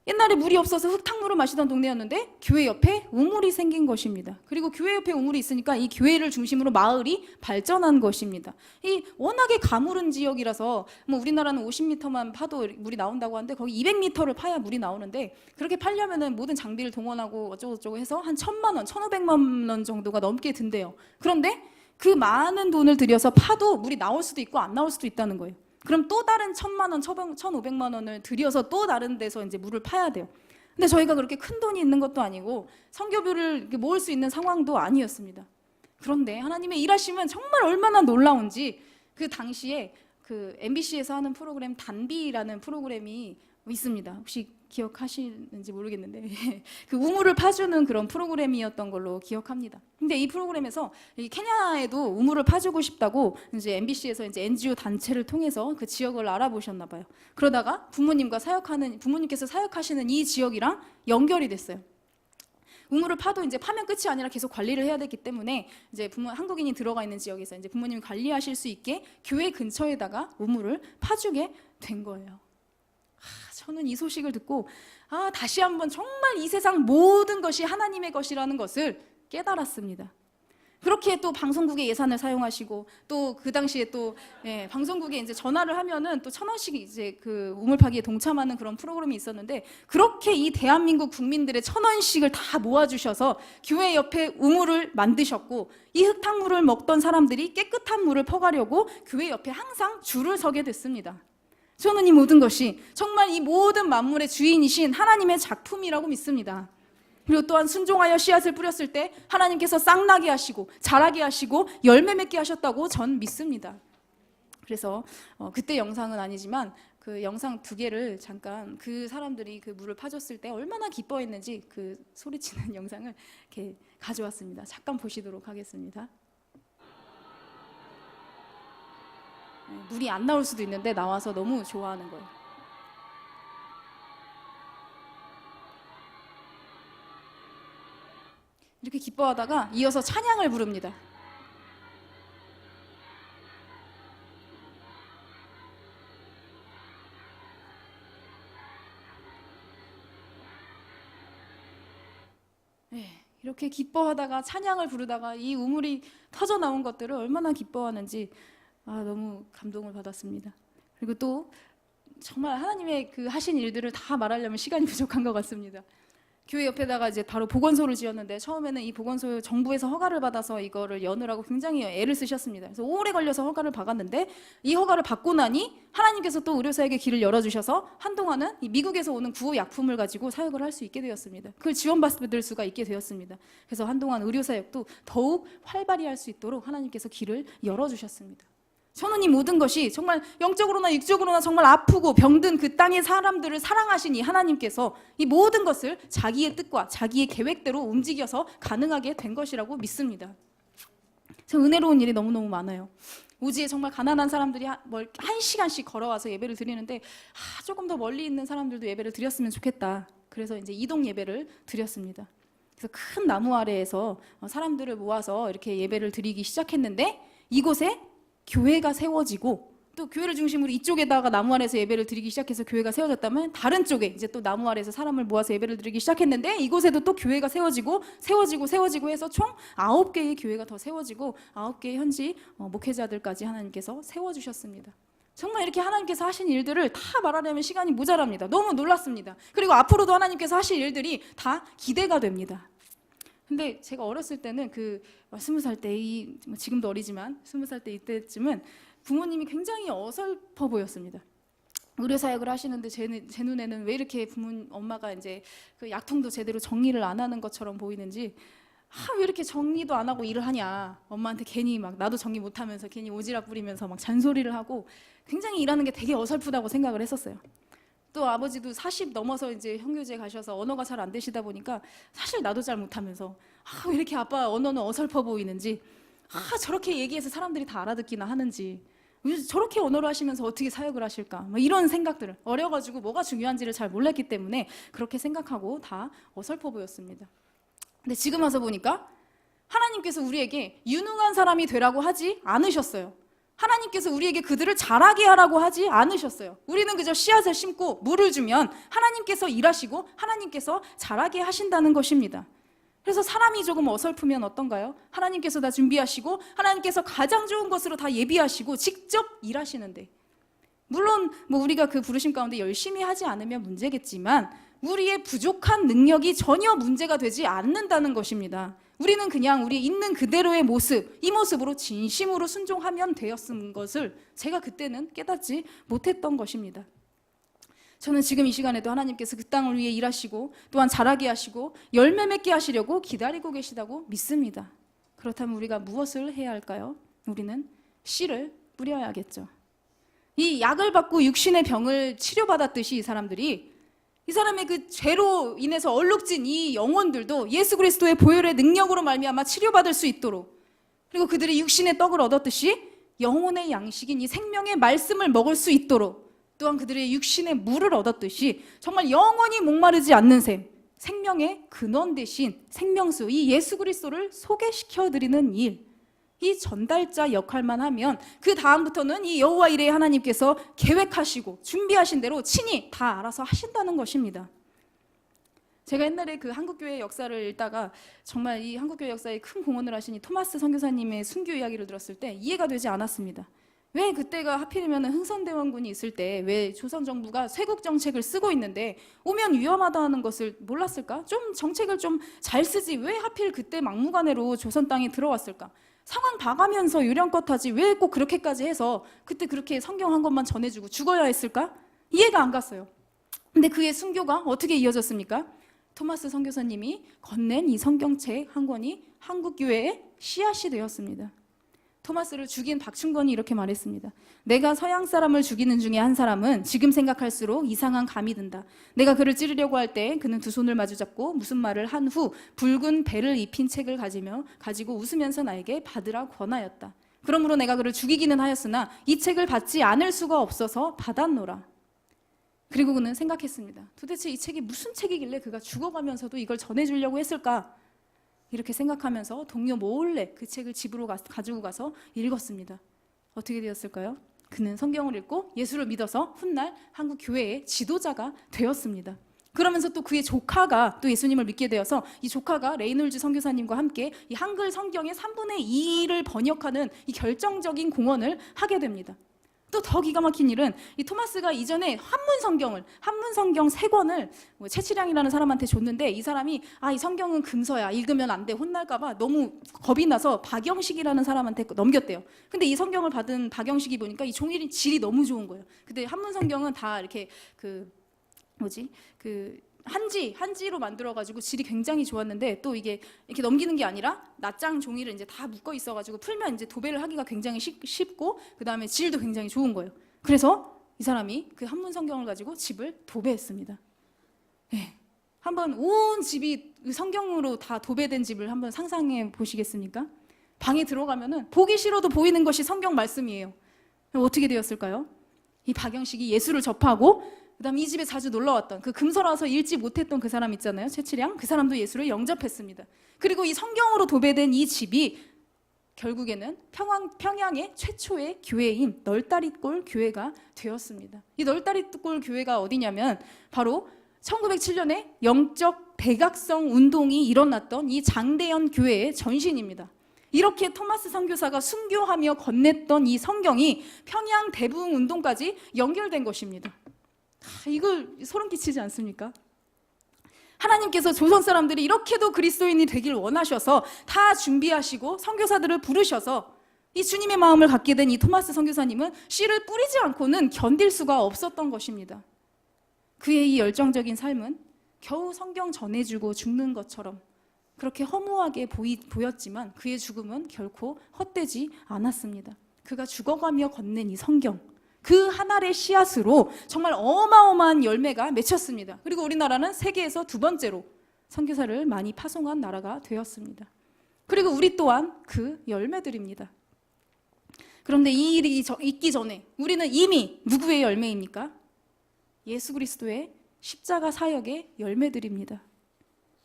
옛날에 물이 없어서 흙탕물을 마시던 동네였는데 교회 옆에 우물이 생긴 것입니다. 그리고 교회 옆에 우물이 있으니까 이 교회를 중심으로 마을이 발전한 것입니다. 이 워낙에 가무른 지역이라서 뭐 우리나라는 50m만 파도 물이 나온다고 하는데 거기 200m를 파야 물이 나오는데 그렇게 파려면은 모든 장비를 동원하고 어쩌고저쩌고 해서 한 1,000만 원, 1,500만 원 정도가 넘게 든대요. 그런데 그 많은 돈을 들여서 파도 물이 나올 수도 있고 안 나올 수도 있다는 거예요. 그럼 또 다른 1,000만 원, 1,500만 원을 들여서 또 다른 데서 이제 물을 파야 돼요. 근데 저희가 그렇게 큰 돈이 있는 것도 아니고 성교비를 모을 수 있는 상황도 아니었습니다. 그런데 하나님의 일하심은 정말 얼마나 놀라운지 그 당시에 그 MBC에서 하는 프로그램 단비라는 프로그램이 있습니다. 혹시 기억하시는지 모르겠는데 그 우물을 파주는 그런 프로그램이었던 걸로 기억합니다. 근데 이 프로그램에서 이 케냐에도 우물을 파주고 싶다고 이제 MBC에서 이제 NGO 단체를 통해서 그 지역을 알아보셨나 봐요. 그러다가 부모님께서 사역하시는 이 지역이랑 연결이 됐어요. 우물을 파도 이제 파면 끝이 아니라 계속 관리를 해야 되기 때문에 이제 한국인이 들어가 있는 지역에서 이제 부모님이 관리하실 수 있게 교회 근처에다가 우물을 파주게 된 거예요. 저는 이 소식을 듣고 다시 한번 정말 이 세상 모든 것이 하나님의 것이라는 것을 깨달았습니다. 그렇게 또 방송국의 예산을 사용하시고 또 그 당시에 또 방송국에 이제 전화를 하면은 또 1,000원씩 이제 그 우물 파기에 동참하는 그런 프로그램이 있었는데 그렇게 이 대한민국 국민들의 1,000원씩을 다 모아주셔서 교회 옆에 우물을 만드셨고 이 흙탕물을 먹던 사람들이 깨끗한 물을 퍼가려고 교회 옆에 항상 줄을 서게 됐습니다. 저는 이 모든 것이 정말 이 모든 만물의 주인이신 하나님의 작품이라고 믿습니다. 그리고 또한 순종하여 씨앗을 뿌렸을 때 하나님께서 싹나게 하시고 자라게 하시고 열매 맺게 하셨다고 전 믿습니다. 그래서 그때 영상은 아니지만 그 영상 2개를 잠깐 그 사람들이 그 물을 파줬을 때 얼마나 기뻐했는지 그 소리치는 영상을 이렇게 가져왔습니다. 잠깐 보시도록 하겠습니다. 물이 안 나올 수도 있는데 나와서 너무 좋아하는 거예요. 이렇게 기뻐하다가 이어서 찬양을 부릅니다. 이렇게 기뻐하다가 찬양을 부르다가 이 우물이 터져 나온 것들을 얼마나 기뻐하는지 너무 감동을 받았습니다. 그리고 또 정말 하나님의 그 하신 일들을 다 말하려면 시간이 부족한 것 같습니다. 교회 옆에다가 이제 바로 보건소를 지었는데 처음에는 이 보건소 정부에서 허가를 받아서 이거를 여느라고 굉장히 애를 쓰셨습니다. 그래서 오래 걸려서 허가를 받았는데 이 허가를 받고 나니 하나님께서 또 의료사에게 길을 열어주셔서 한동안은 이 미국에서 오는 구호약품을 가지고 사역을 할 수 있게 되었습니다. 그걸 지원받을 수가 있게 되었습니다. 그래서 한동안 의료사역도 더욱 활발히 할 수 있도록 하나님께서 길을 열어주셨습니다. 저는 이 모든 것이 정말 영적으로나 육적으로나 정말 아프고 병든 그 땅의 사람들을 사랑하신 이 하나님께서 이 모든 것을 자기의 뜻과 자기의 계획대로 움직여서 가능하게 된 것이라고 믿습니다. 저 은혜로운 일이 너무너무 많아요. 우지에 정말 가난한 사람들이 1시간씩 걸어와서 예배를 드리는데 조금 더 멀리 있는 사람들도 예배를 드렸으면 좋겠다. 그래서 이제 이동 예배를 드렸습니다. 그래서 큰 나무 아래에서 사람들을 모아서 이렇게 예배를 드리기 시작했는데 이곳에 교회가 세워지고 또 교회를 중심으로 이쪽에다가 나무 아래에서 예배를 드리기 시작해서 교회가 세워졌다면 다른 쪽에 이제 또 나무 아래에서 사람을 모아서 예배를 드리기 시작했는데 이곳에도 또 교회가 세워지고 해서 총 9개의 교회가 더 세워지고 9개의 현지 목회자들까지 하나님께서 세워주셨습니다. 정말 이렇게 하나님께서 하신 일들을 다 말하려면 시간이 모자랍니다. 너무 놀랐습니다. 그리고 앞으로도 하나님께서 하실 일들이 다 기대가 됩니다. 근데 제가 어렸을 때는 20살 때, 지금도 어리지만 20살 때 이때쯤은 부모님이 굉장히 어설퍼 보였습니다. 의료사역을 하시는데 제 눈에는 왜 이렇게 엄마가 이제 그 약통도 제대로 정리를 안 하는 것처럼 보이는지, 왜 이렇게 정리도 안 하고 일을 하냐, 엄마한테 괜히 막 나도 정리 못하면서 괜히 오지랖 부리면서 막 잔소리를 하고 굉장히 일하는 게 되게 어설프다고 생각을 했었어요. 또 아버지도 40 넘어서 이제 형교제 가셔서 언어가 잘 안 되시다 보니까 사실 나도 잘 못하면서 왜 이렇게 아빠 언어는 어설퍼 보이는지, 저렇게 얘기해서 사람들이 다 알아듣기나 하는지, 저렇게 언어를 하시면서 어떻게 사역을 하실까, 이런 생각들을, 어려가지고 뭐가 중요한지를 잘 몰랐기 때문에 그렇게 생각하고 다 어설퍼 보였습니다. 근데 지금 와서 보니까 하나님께서 우리에게 유능한 사람이 되라고 하지 않으셨어요. 하나님께서 우리에게 그들을 자라게 하라고 하지 않으셨어요. 우리는 그저 씨앗을 심고 물을 주면 하나님께서 일하시고 하나님께서 자라게 하신다는 것입니다. 그래서 사람이 조금 어설프면 어떤가요? 하나님께서 다 준비하시고 하나님께서 가장 좋은 것으로 다 예비하시고 직접 일하시는데, 물론 우리가 그 부르심 가운데 열심히 하지 않으면 문제겠지만 우리의 부족한 능력이 전혀 문제가 되지 않는다는 것입니다. 우리는 그냥 우리 있는 그대로의 모습, 이 모습으로 진심으로 순종하면 되었은 것을 제가 그때는 깨닫지 못했던 것입니다. 저는 지금 이 시간에도 하나님께서 그 땅을 위해 일하시고 또한 자라게 하시고 열매 맺게 하시려고 기다리고 계시다고 믿습니다. 그렇다면 우리가 무엇을 해야 할까요? 우리는 씨를 뿌려야겠죠. 이 약을 받고 육신의 병을 치료받았듯이 이 사람의 그 죄로 인해서 얼룩진 이 영혼들도 예수 그리스도의 보혈의 능력으로 말미암아 치료받을 수 있도록, 그리고 그들이 육신의 떡을 얻었듯이 영혼의 양식인 이 생명의 말씀을 먹을 수 있도록, 또한 그들의 육신의 물을 얻었듯이 정말 영원히 목마르지 않는 셈, 생명의 근원 대신 생명수, 이 예수 그리스도를 소개시켜드리는 일, 이 전달자 역할만 하면 그 다음부터는 이 여호와 이레 하나님께서 계획하시고 준비하신 대로 친히 다 알아서 하신다는 것입니다. 제가 옛날에 그 한국교회 역사를 읽다가 정말 이 한국교회 역사에 큰 공헌을 하신 이 토마스 선교사님의 순교 이야기를 들었을 때 이해가 되지 않았습니다. 왜 그때가 하필이면 흥선대원군이 있을 때 왜 조선 정부가 쇄국 정책을 쓰고 있는데 오면 위험하다는 것을 몰랐을까? 좀 정책을 좀 잘 쓰지 왜 하필 그때 막무가내로 조선 땅에 들어왔을까? 상황 봐가면서 요령껏 하지 왜 꼭 그렇게까지 해서 그때 그렇게 성경 한 것만 전해주고 죽어야 했을까? 이해가 안 갔어요. 근데 그의 순교가 어떻게 이어졌습니까? 토마스 선교사님이 건넨 이 성경책 한 권이 한국교회의 씨앗이 되었습니다. 토마스를 죽인 박충건이 이렇게 말했습니다. 내가 서양 사람을 죽이는 중에 한 사람은 지금 생각할수록 이상한 감이 든다. 내가 그를 찌르려고 할 때 그는 두 손을 마주잡고 무슨 말을 한 후 붉은 배를 입힌 책을 가지고 웃으면서 나에게 받으라 권하였다. 그러므로 내가 그를 죽이기는 하였으나 이 책을 받지 않을 수가 없어서 받았노라. 그리고 그는 생각했습니다. 도대체 이 책이 무슨 책이길래 그가 죽어가면서도 이걸 전해주려고 했을까? 이렇게 생각하면서 동료 몰래 그 책을 집으로 가지고 가서 읽었습니다. 어떻게 되었을까요? 그는 성경을 읽고 예수를 믿어서 훗날 한국 교회의 지도자가 되었습니다. 그러면서 또 그의 조카가 또 예수님을 믿게 되어서 이 조카가 레이놀즈 선교사님과 함께 이 한글 성경의 3분의 2를 번역하는 이 결정적인 공헌을 하게 됩니다. 또 더 기가 막힌 일은 이 토마스가 이전에 한문 성경 3권을 채치량이라는 사람한테 줬는데 이 사람이 이 성경은 금서야, 읽으면 안 돼, 혼날까봐 너무 겁이 나서 박영식이라는 사람한테 넘겼대요. 근데 이 성경을 받은 박영식이 보니까 이 종이 질이 너무 좋은 거예요. 근데 한문 성경은 다 이렇게 한지로 만들어가지고 질이 굉장히 좋았는데 또 이게 이렇게 넘기는 게 아니라 낱장 종이를 이제 다 묶어 있어가지고 풀면 이제 도배를 하기가 굉장히 쉽고 그 다음에 질도 굉장히 좋은 거예요. 그래서 이 사람이 그 한문 성경을 가지고 집을 도배했습니다. 네. 한번 온 집이 성경으로 다 도배된 집을 한번 상상해 보시겠습니까? 방에 들어가면은 보기 싫어도 보이는 것이 성경 말씀이에요. 어떻게 되었을까요? 이 박영식이 예수를 접하고 그다음 이 집에 자주 놀러왔던 그 금서라서 읽지 못했던 그 사람 있잖아요, 채치량. 그 사람도 예수를 영접했습니다. 그리고 이 성경으로 도배된 이 집이 결국에는 평양의 최초의 교회인 널다리골 교회가 되었습니다. 이 널다리골 교회가 어디냐면 바로 1907년에 영적 대각성 운동이 일어났던 이 장대현 교회의 전신입니다. 이렇게 토마스 선교사가 순교하며 건넸던 이 성경이 평양 대부흥 운동까지 연결된 것입니다. 이걸 소름 끼치지 않습니까? 하나님께서 조선 사람들이 이렇게도 그리스도인이 되길 원하셔서 다 준비하시고 선교사들을 부르셔서 이 주님의 마음을 갖게 된 이 토마스 선교사님은 씨를 뿌리지 않고는 견딜 수가 없었던 것입니다. 그의 이 열정적인 삶은 겨우 성경 전해주고 죽는 것처럼 그렇게 허무하게 보였지만 그의 죽음은 결코 헛되지 않았습니다. 그가 죽어가며 건넨 이 성경, 그 한 알의 씨앗으로 정말 어마어마한 열매가 맺혔습니다. 그리고 우리나라는 세계에서 두 번째로 선교사를 많이 파송한 나라가 되었습니다. 그리고 우리 또한 그 열매들입니다. 그런데 이 일이 있기 전에 우리는 이미 누구의 열매입니까? 예수 그리스도의 십자가 사역의 열매들입니다.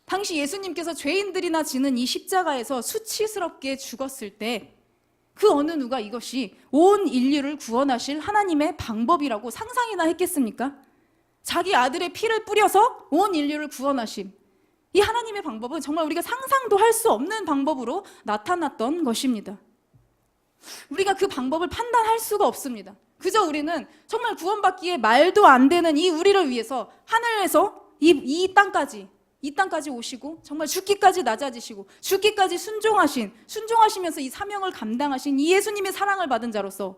당시 예수님께서 죄인들이나 지는 이 십자가에서 수치스럽게 죽었을 때 그 어느 누가 이것이 온 인류를 구원하실 하나님의 방법이라고 상상이나 했겠습니까? 자기 아들의 피를 뿌려서 온 인류를 구원하심, 이 하나님의 방법은 정말 우리가 상상도 할 수 없는 방법으로 나타났던 것입니다. 우리가 그 방법을 판단할 수가 없습니다. 그저 우리는 정말 구원받기에 말도 안 되는 이 우리를 위해서 하늘에서 이 땅까지 오시고 정말 죽기까지 낮아지시고 죽기까지 순종하시면서 이 사명을 감당하신 이 예수님의 사랑을 받은 자로서,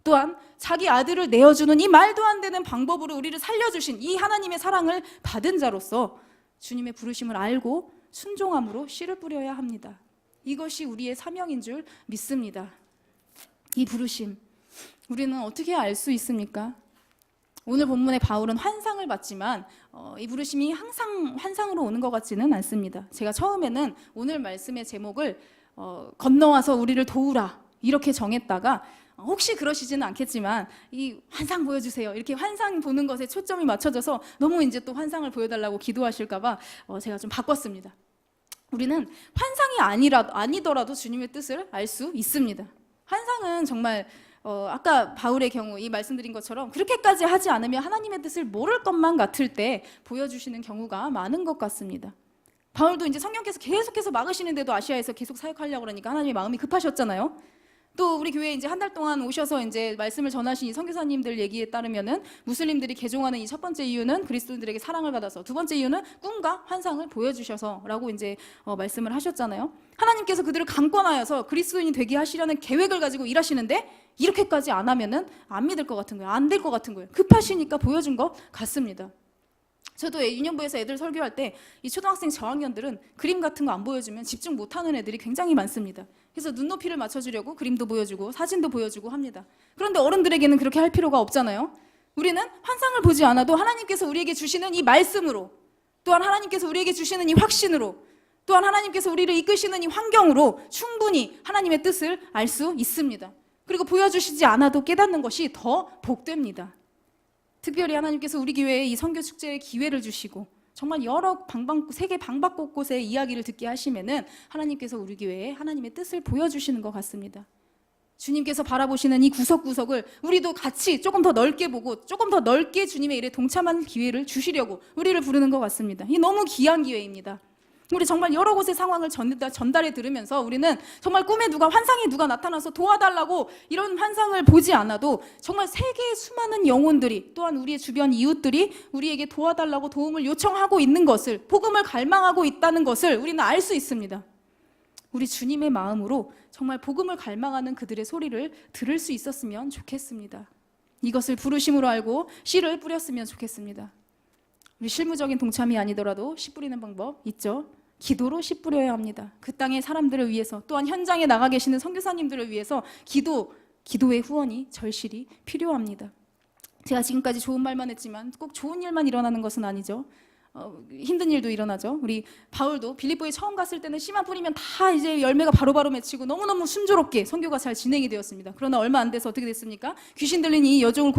또한 자기 아들을 내어주는 이 말도 안 되는 방법으로 우리를 살려주신 이 하나님의 사랑을 받은 자로서 주님의 부르심을 알고 순종함으로 씨를 뿌려야 합니다. 이것이 우리의 사명인 줄 믿습니다. 이 부르심 우리는 어떻게 알 수 있습니까? 오늘 본문의 바울은 환상을 봤지만 이 부르심이 항상 환상으로 오는 것 같지는 않습니다. 제가 처음에는 오늘 말씀의 제목을 건너와서 우리를 도우라 이렇게 정했다가 혹시 그러시지는 않겠지만 이 환상 보여주세요 이렇게 환상 보는 것에 초점이 맞춰져서 너무 이제 또 환상을 보여달라고 기도하실까 봐 제가 좀 바꿨습니다. 우리는 환상이 아니더라도 주님의 뜻을 알 수 있습니다. 환상은 정말 아까 바울의 경우 이 말씀드린 것처럼 그렇게까지 하지 않으면 하나님의 뜻을 모를 것만 같을 때 보여주시는 경우가 많은 것 같습니다. 바울도 이제 성령께서 계속해서 막으시는데도 아시아에서 계속 사역하려고 그러니까 하나님의 마음이 급하셨잖아요. 또 우리 교회에 이제 한 달 동안 오셔서 이제 말씀을 전하신 이 선교사님들 얘기에 따르면은 무슬림들이 개종하는 이 첫 번째 이유는 그리스도인들에게 사랑을 받아서, 두 번째 이유는 꿈과 환상을 보여주셔서라고 이제 말씀을 하셨잖아요. 하나님께서 그들을 강권하여서 그리스도인이 되게 하시려는 계획을 가지고 일하시는데 이렇게까지 안 하면은 안 믿을 것 같은 거예요. 안 될 것 같은 거예요. 급하시니까 보여준 것 같습니다. 저도 유년부에서 애들 설교할 때 이 초등학생 저학년들은 그림 같은 거 안 보여주면 집중 못하는 애들이 굉장히 많습니다. 그래서 눈높이를 맞춰주려고 그림도 보여주고 사진도 보여주고 합니다. 그런데 어른들에게는 그렇게 할 필요가 없잖아요. 우리는 환상을 보지 않아도 하나님께서 우리에게 주시는 이 말씀으로, 또한 하나님께서 우리에게 주시는 이 확신으로, 또한 하나님께서 우리를 이끄시는 이 환경으로 충분히 하나님의 뜻을 알 수 있습니다. 그리고 보여주시지 않아도 깨닫는 것이 더 복됩니다. 특별히 하나님께서 우리 교회에 이 선교 축제의 기회를 주시고 정말 여러 세계 방방곳곳의 이야기를 듣게 하시면은 하나님께서 우리 교회에 하나님의 뜻을 보여주시는 것 같습니다. 주님께서 바라보시는 이 구석구석을 우리도 같이 조금 더 넓게 보고 조금 더 넓게 주님의 일에 동참하는 기회를 주시려고 우리를 부르는 것 같습니다. 이 너무 귀한 기회입니다. 우리 정말 여러 곳의 상황을 전달해 들으면서 우리는 정말 꿈에 환상에 누가 나타나서 도와달라고 이런 환상을 보지 않아도 정말 세계의 수많은 영혼들이, 또한 우리의 주변 이웃들이 우리에게 도와달라고 도움을 요청하고 있는 것을, 복음을 갈망하고 있다는 것을 우리는 알 수 있습니다. 우리 주님의 마음으로 정말 복음을 갈망하는 그들의 소리를 들을 수 있었으면 좋겠습니다. 이것을 부르심으로 알고 씨를 뿌렸으면 좋겠습니다. 우리 실무적인 동참이 아니더라도 씨 뿌리는 방법 있죠. 기도로 씨 뿌려야 합니다. 그 땅의 사람들을 위해서, 또한 현장에 나가 계시는 선교사님들을 위해서 기도의 후원이 절실히 필요합니다. 제가 지금까지 좋은 말만 했지만 꼭 좋은 일만 일어나는 것은 아니죠. 힘든 일도 일어나죠. 우리 바울도 빌립보에 처음 갔을 때는 씨만 뿌리면 다 이제 열매가 바로바로 맺히고 너무너무 순조롭게 선교가 잘 진행이 되었습니다. 그러나 얼마 안 돼서 어떻게 됐습니까? 귀신 들린 이 여종을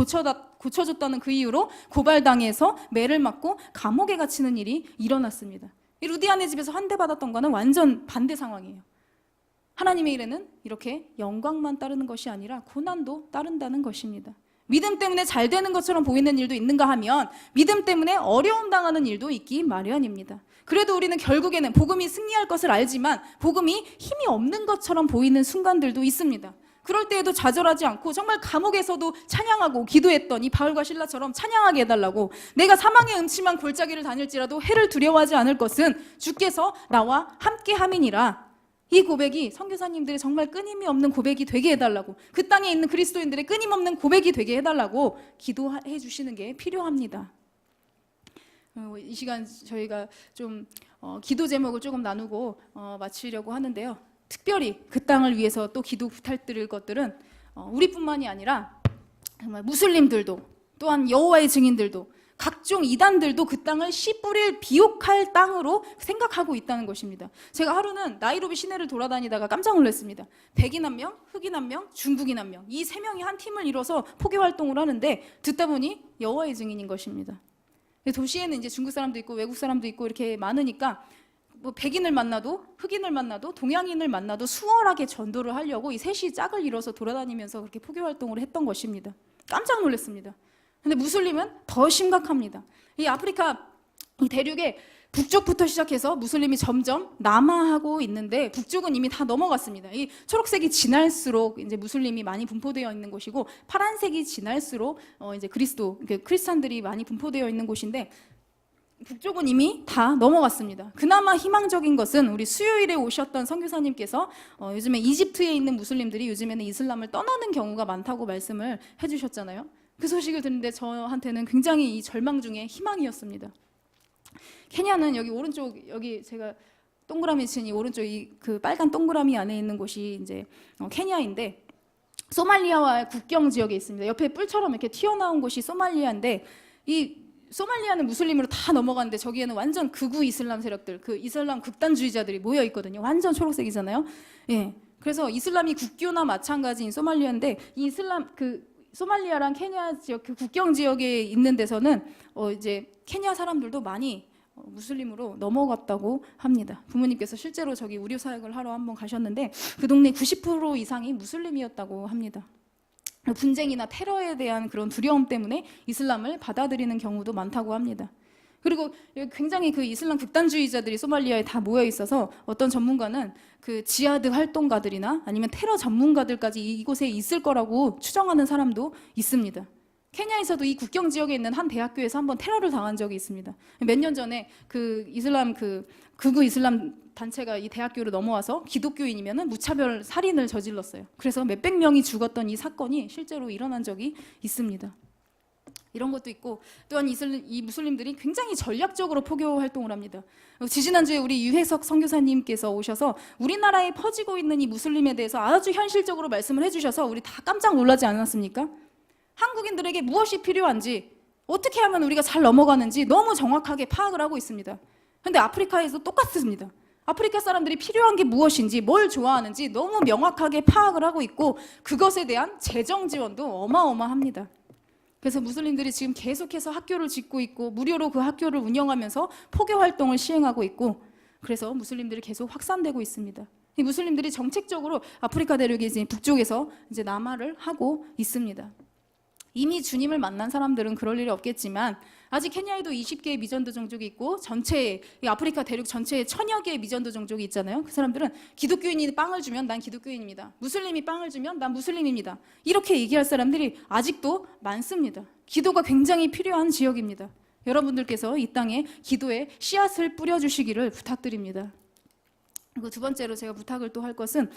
고쳐줬다는 그 이유로 고발당해서 매를 맞고 감옥에 갇히는 일이 일어났습니다. 이 루디아네 집에서 환대받았던 거는 완전 반대 상황이에요. 하나님의 일에는 이렇게 영광만 따르는 것이 아니라 고난도 따른다는 것입니다. 믿음 때문에 잘 되는 것처럼 보이는 일도 있는가 하면 믿음 때문에 어려움 당하는 일도 있기 마련입니다. 그래도 우리는 결국에는 복음이 승리할 것을 알지만 복음이 힘이 없는 것처럼 보이는 순간들도 있습니다. 그럴 때에도 좌절하지 않고 정말 감옥에서도 찬양하고 기도했던 이 바울과 실라처럼 찬양하게 해달라고, 내가 사망의 음침한 골짜기를 다닐지라도 해를 두려워하지 않을 것은 주께서 나와 함께 함이니라. 이 고백이 선교사님들의 정말 끊임이 없는 고백이 되게 해달라고, 그 땅에 있는 그리스도인들의 끊임없는 고백이 되게 해달라고 기도해 주시는 게 필요합니다. 이 시간 저희가 좀 기도 제목을 조금 나누고 마치려고 하는데요. 특별히 그 땅을 위해서 또 기도 부탁드릴 것들은 우리뿐만이 아니라 정말 무슬림들도, 또한 여호와의 증인들도, 각종 이단들도 그 땅을 씨 뿌릴 비옥할 땅으로 생각하고 있다는 것입니다. 제가 하루는 나이로비 시내를 돌아다니다가 깜짝 놀랐습니다. 백인 한 명, 흑인 한 명, 중국인 한 명, 이 세 명이 한 팀을 이뤄서 포교 활동을 하는데 듣다 보니 여호와의 증인인 것입니다. 도시에는 이제 중국 사람도 있고 외국 사람도 있고 이렇게 많으니까 뭐 백인을 만나도 흑인을 만나도 동양인을 만나도 수월하게 전도를 하려고 이 셋이 짝을 이뤄서 돌아다니면서 그렇게 포교 활동을 했던 것입니다. 깜짝 놀랐습니다. 근데 무슬림은 더 심각합니다. 이 아프리카 이 대륙에 북쪽부터 시작해서 무슬림이 점점 남하하고 있는데 북쪽은 이미 다 넘어갔습니다. 이 초록색이 진할수록 이제 무슬림이 많이 분포되어 있는 곳이고, 파란색이 진할수록 이제 크리스찬들이 많이 분포되어 있는 곳인데, 북쪽은 이미 다 넘어갔습니다. 그나마 희망적인 것은 우리 수요일에 오셨던 선교사님께서 요즘에 이집트에 있는 무슬림들이 요즘에는 이슬람을 떠나는 경우가 많다고 말씀을 해주셨잖아요. 그 소식을 듣는데 저한테는 굉장히 이 절망 중에 희망이었습니다. 케냐는 여기 오른쪽, 여기 제가 동그라미 친 이 오른쪽 이 그 빨간 동그라미 안에 있는 곳이 이제 케냐인데, 소말리아와의 국경 지역에 있습니다. 옆에 뿔처럼 이렇게 튀어나온 곳이 소말리아인데, 이 소말리아는 무슬림으로 다 넘어갔는데 저기에는 완전 극우 이슬람 세력들, 그 이슬람 극단주의자들이 모여 있거든요. 완전 초록색이잖아요. 예. 그래서 이슬람이 국교나 마찬가지인 소말리아인데, 이 이슬람 소말리아랑 케냐 지역 그 국경 지역에 있는 데서는 이제 케냐 사람들도 많이 무슬림으로 넘어갔다고 합니다. 부모님께서 실제로 저기 의료 사역을 하러 한번 가셨는데 그 동네 90% 이상이 무슬림이었다고 합니다. 분쟁이나 테러에 대한 그런 두려움 때문에 이슬람을 받아들이는 경우도 많다고 합니다. 그리고 굉장히 그 이슬람 극단주의자들이 소말리아에 다 모여 있어서 어떤 전문가는 그 지하드 활동가들이나 아니면 테러 전문가들까지 이곳에 있을 거라고 추정하는 사람도 있습니다. 케냐에서도 이 국경 지역에 있는 한 대학교에서 한번 테러를 당한 적이 있습니다. 몇 년 전에 그 이슬람 극우 이슬람 단체가 이 대학교로 넘어와서 기독교인이면은 무차별 살인을 저질렀어요. 그래서 몇백 명이 죽었던 이 사건이 실제로 일어난 적이 있습니다. 이런 것도 있고, 또한 이 무슬림들이 굉장히 전략적으로 포교 활동을 합니다. 지지난주에 우리 유혜석 선교사님께서 오셔서 우리나라에 퍼지고 있는 이 무슬림에 대해서 아주 현실적으로 말씀을 해주셔서 우리 다 깜짝 놀라지 않았습니까? 한국인들에게 무엇이 필요한지, 어떻게 하면 우리가 잘 넘어가는지 너무 정확하게 파악을 하고 있습니다. 그런데 아프리카에서 똑같습니다. 아프리카 사람들이 필요한 게 무엇인지, 뭘 좋아하는지 너무 명확하게 파악을 하고 있고, 그것에 대한 재정 지원도 어마어마합니다. 그래서 무슬림들이 지금 계속해서 학교를 짓고 있고, 무료로 그 학교를 운영하면서 포교 활동을 시행하고 있고, 그래서 무슬림들이 계속 확산되고 있습니다. 이 무슬림들이 정책적으로 아프리카 대륙의 이제 북쪽에서 이제 남하를 하고 있습니다. 이미 주님을 만난 사람들은 그럴 일이 없겠지만, 아직 케냐에도 20개의 미전도 종족이 있고, 전체에 이 아프리카 대륙 전체에 1000여 개의 미전도 종족이 있잖아요. 그 사람들은 기독교인이 빵을 주면 난 기독교인입니다. 무슬림이 빵을 주면 난 무슬림입니다. 이렇게 얘기할 사람들이 아직도 많습니다. 기도가 굉장히 필요한 지역입니다. 여러분들께서 이 땅에 기도의 씨앗을 뿌려주시기를 부탁드립니다. 그리고 두 번째로 제가 부탁을 또 할 것은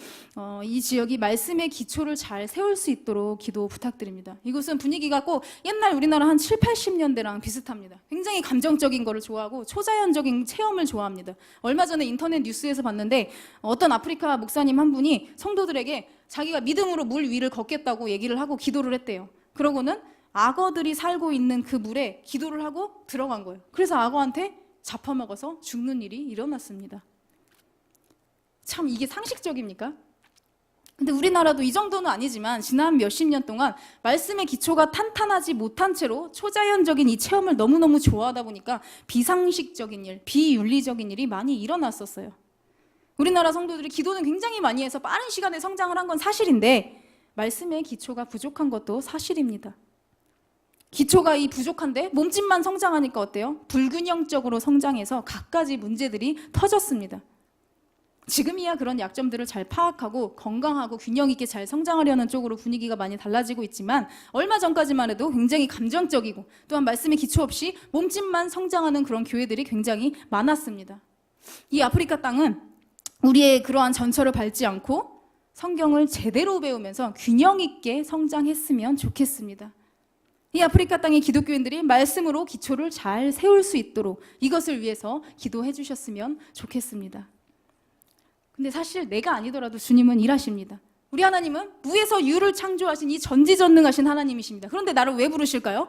이 지역이 말씀의 기초를 잘 세울 수 있도록 기도 부탁드립니다. 이곳은 분위기가 꼭 옛날 우리나라 한 7, 80년대랑 비슷합니다. 굉장히 감정적인 거를 좋아하고 초자연적인 체험을 좋아합니다. 얼마 전에 인터넷 뉴스에서 봤는데 어떤 아프리카 목사님 한 분이 성도들에게 자기가 믿음으로 물 위를 걷겠다고 얘기를 하고 기도를 했대요. 그러고는 악어들이 살고 있는 그 물에 기도를 하고 들어간 거예요. 그래서 악어한테 잡아먹어서 죽는 일이 일어났습니다. 참 이게 상식적입니까? 근데 우리나라도 이 정도는 아니지만 지난 몇십 년 동안 말씀의 기초가 탄탄하지 못한 채로 초자연적인 이 체험을 너무너무 좋아하다 보니까 비상식적인 일, 비윤리적인 일이 많이 일어났었어요. 우리나라 성도들이 기도는 굉장히 많이 해서 빠른 시간에 성장을 한 건 사실인데 말씀의 기초가 부족한 것도 사실입니다. 기초가 이 부족한데 몸집만 성장하니까 어때요? 불균형적으로 성장해서 갖가지 문제들이 터졌습니다. 지금이야 그런 약점들을 잘 파악하고 건강하고 균형 있게 잘 성장하려는 쪽으로 분위기가 많이 달라지고 있지만 얼마 전까지만 해도 굉장히 감정적이고 또한 말씀의 기초 없이 몸집만 성장하는 그런 교회들이 굉장히 많았습니다. 이 아프리카 땅은 우리의 그러한 전철을 밟지 않고 성경을 제대로 배우면서 균형 있게 성장했으면 좋겠습니다. 이 아프리카 땅의 기독교인들이 말씀으로 기초를 잘 세울 수 있도록 이것을 위해서 기도해 주셨으면 좋겠습니다. 근데 사실 내가 아니더라도 주님은 일하십니다. 우리 하나님은 무에서 유를 창조하신 이 전지전능하신 하나님이십니다. 그런데 나를 왜 부르실까요?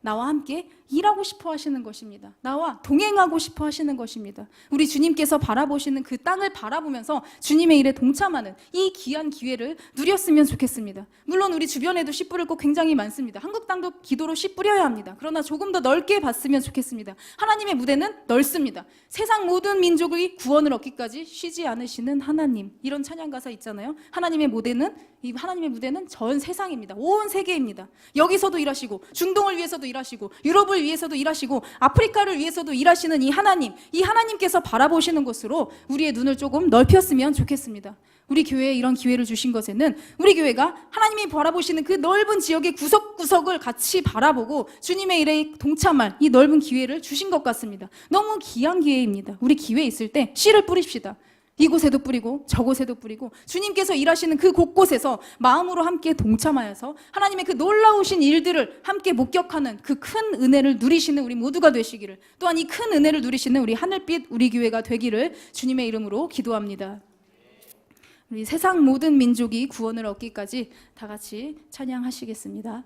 나와 함께 일하고 싶어 하시는 것입니다. 나와 동행하고 싶어 하시는 것입니다. 우리 주님께서 바라보시는 그 땅을 바라보면서 주님의 일에 동참하는 이 귀한 기회를 누렸으면 좋겠습니다. 물론 우리 주변에도 씨 뿌릴 곳 굉장히 많습니다. 한국 땅도 기도로 씨 뿌려야 합니다. 그러나 조금 더 넓게 봤으면 좋겠습니다. 하나님의 무대는 넓습니다. 세상 모든 민족의 구원을 얻기까지 쉬지 않으시는 하나님, 이런 찬양 가사 있잖아요. 하나님의 무대는 전 세상입니다. 온 세계입니다. 여기서도 일하시고 중동을 위해서도 일하시고 유럽을 위해서도 일하시고 아프리카를 위해서도 일하시는 이 하나님께서 바라보시는 곳으로 우리의 눈을 조금 넓혔으면 좋겠습니다. 우리 교회에 이런 기회를 주신 것에는 우리 교회가 하나님이 바라보시는 그 넓은 지역의 구석구석을 같이 바라보고 주님의 일에 동참할 이 넓은 기회를 주신 것 같습니다. 너무 귀한 기회입니다. 우리 기회 있을 때 씨를 뿌립시다. 이곳에도 뿌리고 저곳에도 뿌리고 주님께서 일하시는 그 곳곳에서 마음으로 함께 동참하여서 하나님의 그 놀라우신 일들을 함께 목격하는 그 큰 은혜를 누리시는 우리 모두가 되시기를, 또한 이 큰 은혜를 누리시는 우리 하늘빛 우리 교회가 되기를 주님의 이름으로 기도합니다. 우리 세상 모든 민족이 구원을 얻기까지 다 같이 찬양하시겠습니다.